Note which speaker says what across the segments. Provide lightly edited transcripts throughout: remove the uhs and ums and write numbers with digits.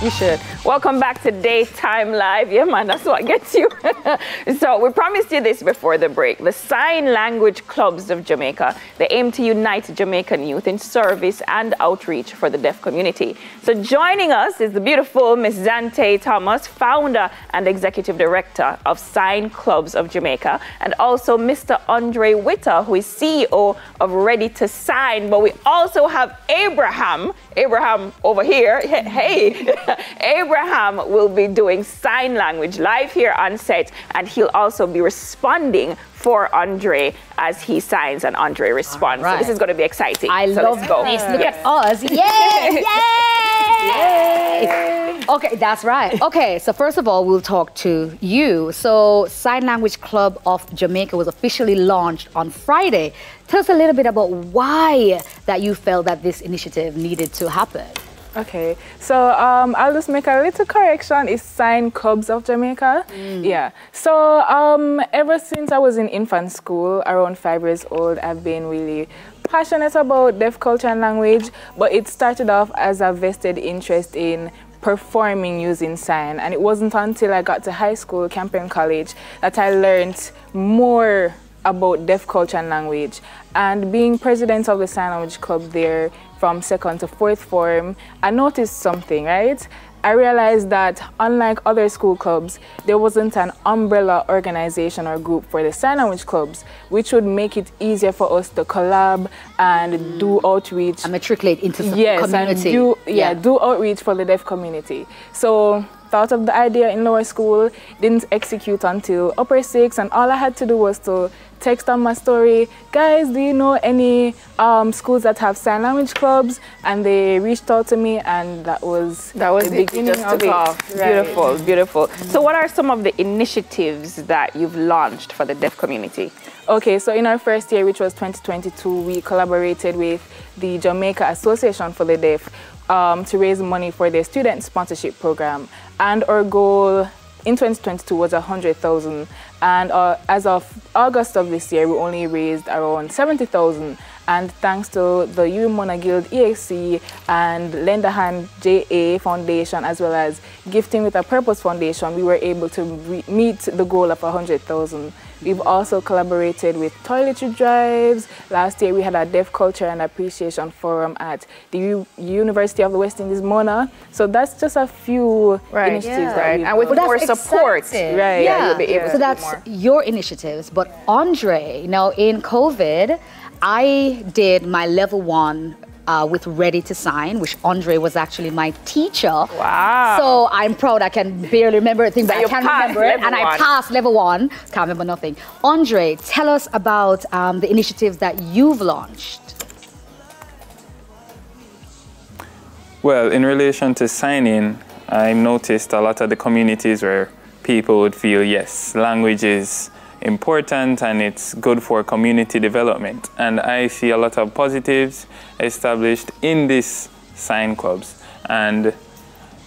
Speaker 1: You should. Welcome back to Daytime Live. Yeah, man, that's what gets you. So we promised you this before the break. The Sign Language Clubs of Jamaica, they aim to unite Jamaican youth in service and outreach for the deaf community. So joining us is the beautiful Miss Zante Thomas, founder and executive director of Sign Clubs of Jamaica, and also Mr. Andre Witter, who is CEO of Ready to Sign. But we also have Abraham over here. Hey, Abraham will be doing sign language live here on set, and he'll also be responding for Andre as he signs and Andre responds. Right. So this is going to be exciting.
Speaker 2: I love this. Look at us. Yay! Yay! Okay, that's right. Okay, so first of all, we'll talk to you. So Sign Language Club of Jamaica was officially launched on Friday. Tell us a little bit about why that you felt that this initiative needed to happen.
Speaker 3: Okay, so I'll just make a little correction. It's Sign Clubs of Jamaica. Yeah. So ever since I was in infant school, around 5 years old, I've been really passionate about deaf culture and language, but it started off as a vested interest in performing using sign, and it wasn't until I got to high school, Campion College, that I learned more about deaf culture and language. And being president of the Sign Language Club there from 2nd to 4th form, I noticed something, right? I realized that unlike other school clubs, there wasn't an umbrella organization or group for the sign language clubs, which would make it easier for us to collab and do outreach.
Speaker 2: And matriculate into the community.
Speaker 3: And do outreach for the deaf community. So thought of the idea in lower school, didn't execute until upper 6, and all I had to do was to text on my story, guys, do you know any schools that have sign language clubs? And they reached out to me, and that was
Speaker 1: the beginning of it. Right. Beautiful, beautiful. So what are some of the initiatives that you've launched for the deaf community?
Speaker 3: Okay, so in our first year, which was 2022, we collaborated with the Jamaica Association for the Deaf to raise money for their student sponsorship program. And our goal in 2022 was 100,000, and as of August of this year, we only raised around 70,000. And thanks to the Mona Guild EXC and Lend a Hand JA Foundation, as well as Gifting with a Purpose Foundation, we were able to meet the goal of 100,000. We've also collaborated with toiletry drives. Last year we had a Deaf Culture and Appreciation Forum at the University of the West Indies, Mona. So that's just a few initiatives that we've
Speaker 1: and with more support,
Speaker 2: you'll be able to that's do more. Your initiatives. But Andre, now in COVID, I did my level 1 with Ready to Sign, which Andre was actually my teacher.
Speaker 1: Wow.
Speaker 2: So I'm proud. I can barely remember a thing, but I can remember it. And I passed level 1. Can't remember nothing. Andre, tell us about the initiatives that you've launched.
Speaker 4: Well, in relation to signing, I noticed a lot of the communities where people would feel, yes, language is important and it's good for community development. And I see a lot of positives established in these sign clubs. And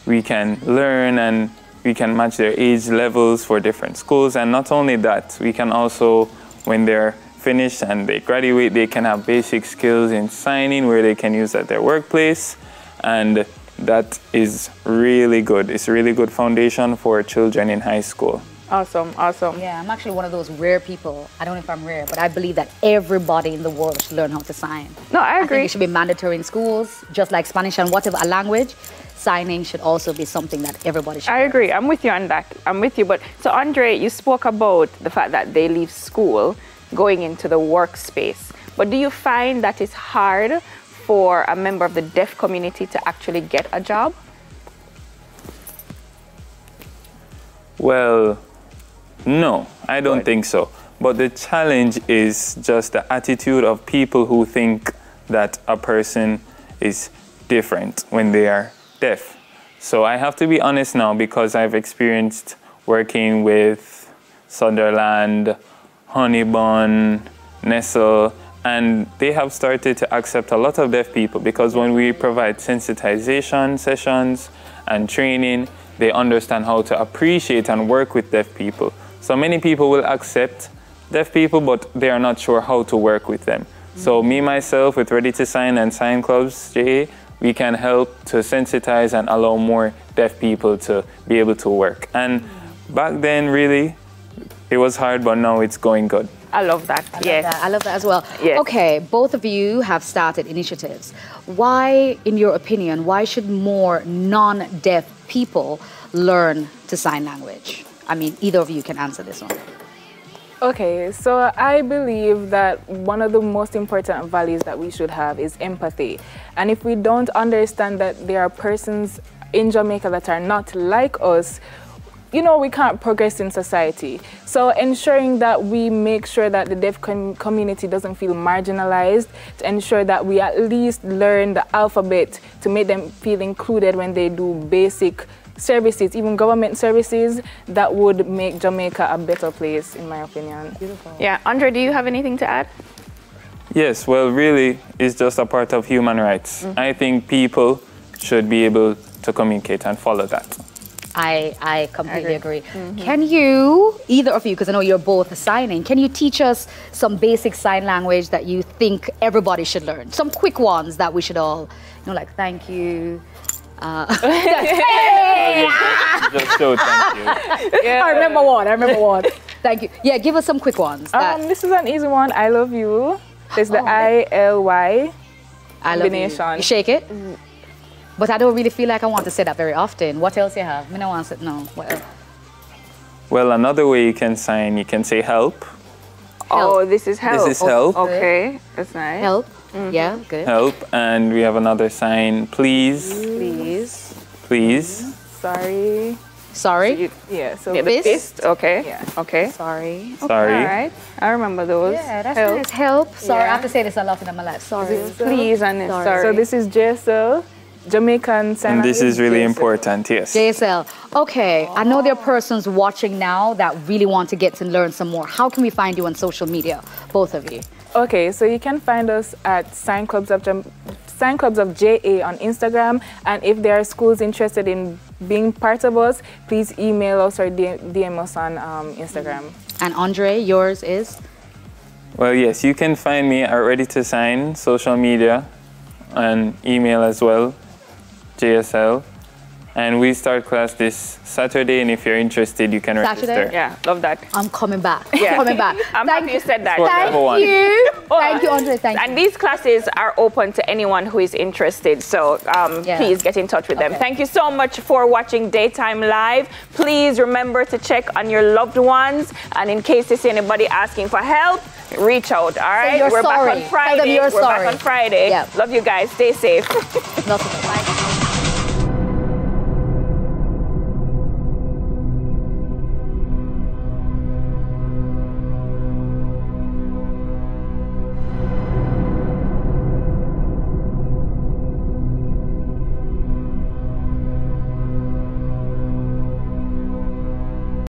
Speaker 4: we can learn and we can match their age levels for different schools. And not only that, we can also, when they're finished and they graduate, they can have basic skills in signing where they can use at their workplace. And that is really good. It's a really good foundation for children in high school.
Speaker 1: Awesome, awesome.
Speaker 2: Yeah, I'm actually one of those rare people. I don't know if I'm rare, but I believe that everybody in the world should learn how to sign.
Speaker 1: No, I agree.
Speaker 2: I think it should be mandatory in schools, just like Spanish and whatever a language. Signing should also be something that everybody should learn.
Speaker 1: I agree. I'm with you on that. I'm with you. But so, Andre, you spoke about the fact that they leave school going into the workspace. But do you find that it's hard for a member of the deaf community to actually get a job?
Speaker 4: Well, no, I don't think so. But the challenge is just the attitude of people who think that a person is different when they are deaf. So I have to be honest now, because I've experienced working with Sunderland, Honeybun, Nestle, and they have started to accept a lot of deaf people, because when we provide sensitization sessions and training, they understand how to appreciate and work with deaf people. So many people will accept deaf people, but they are not sure how to work with them. So me, myself, with Ready to Sign and Sign Clubs, JA, we can help to sensitize and allow more deaf people to be able to work. And back then, really, it was hard, but now it's going good.
Speaker 1: I love that.
Speaker 2: I love that as well.
Speaker 1: Yes.
Speaker 2: Okay, both of you have started initiatives. Why, in your opinion, why should more non-deaf people learn to sign language? I mean, either of you can answer this one.
Speaker 3: Okay, so I believe that one of the most important values that we should have is empathy. And if we don't understand that there are persons in Jamaica that are not like us, you know, we can't progress in society. So ensuring that we make sure that the deaf community doesn't feel marginalized, to ensure that we at least learn the alphabet to make them feel included when they do basic services, even government services, that would make Jamaica a better place, in my opinion.
Speaker 2: Beautiful.
Speaker 1: Yeah, Andre, do you have anything to add?
Speaker 4: Yes, well, really, it's just a part of human rights. I think people should be able to communicate and follow that.
Speaker 2: I completely agree. Can you, either of you, because I know you're both signing, can you teach us some basic sign language that you think everybody should learn? Some quick ones that we should all, you know, like thank you. Hey!
Speaker 4: Just show thank you.
Speaker 2: Yeah. I remember one. Thank you. Yeah, give us some quick ones.
Speaker 3: This is an easy one. I love you. There's the I-L-Y combination.
Speaker 2: You shake it. But I don't really feel like I want to say that very often. What else you have? I don't want to say, no. What else?
Speaker 4: Well, another way you can sign, you can say help.
Speaker 1: Oh, this is help.
Speaker 4: This is help.
Speaker 1: Okay, that's nice.
Speaker 2: Help. Yeah, good.
Speaker 4: Help. And we have another sign, please.
Speaker 3: Please.
Speaker 4: Please.
Speaker 3: Sorry.
Speaker 2: Sorry.
Speaker 3: So
Speaker 1: Yeah, the fist. Okay.
Speaker 3: Yeah.
Speaker 1: Okay.
Speaker 2: Sorry.
Speaker 4: Sorry.
Speaker 1: All right. I remember those.
Speaker 2: Yeah, that's
Speaker 1: help.
Speaker 2: nice. Help. Sorry,
Speaker 1: Yeah.
Speaker 2: I have to say this a lot in my life. Sorry.
Speaker 1: Please and sorry.
Speaker 3: So this is JSL, Jamaican sign
Speaker 4: And this
Speaker 3: language,
Speaker 4: is really
Speaker 3: JSL.
Speaker 4: important, yes.
Speaker 2: JSL. Okay, I know there are persons watching now that really want to get to learn some more. How can we find you on social media, both of you?
Speaker 3: Okay, so you can find us at Sign Clubs of JA on Instagram, and if there are schools interested in being part of us, please email us or DM us on Instagram.
Speaker 2: And Andre, yours is?
Speaker 4: Well, yes, you can find me at Ready to Sign, social media, and email as well, JSL. And we start class this Saturday, and if you're interested, you can register.
Speaker 1: Yeah, love that.
Speaker 2: I'm coming back.
Speaker 1: Yeah.
Speaker 2: Coming back.
Speaker 1: I'm happy you said that.
Speaker 2: Thank you. Thank you, Andre. Thank you.
Speaker 1: And these classes are open to anyone who is interested, so please get in touch with them. Thank you so much for watching Daytime Live. Please remember to check on your loved ones, and in case you see anybody asking for help, reach out, all right?
Speaker 2: You're
Speaker 1: We're
Speaker 2: sorry.
Speaker 1: back on Friday.
Speaker 2: Tell them you're
Speaker 1: We're
Speaker 2: sorry.
Speaker 1: back on Friday.
Speaker 2: Yeah.
Speaker 1: Love you guys. Stay safe.
Speaker 2: Nothing.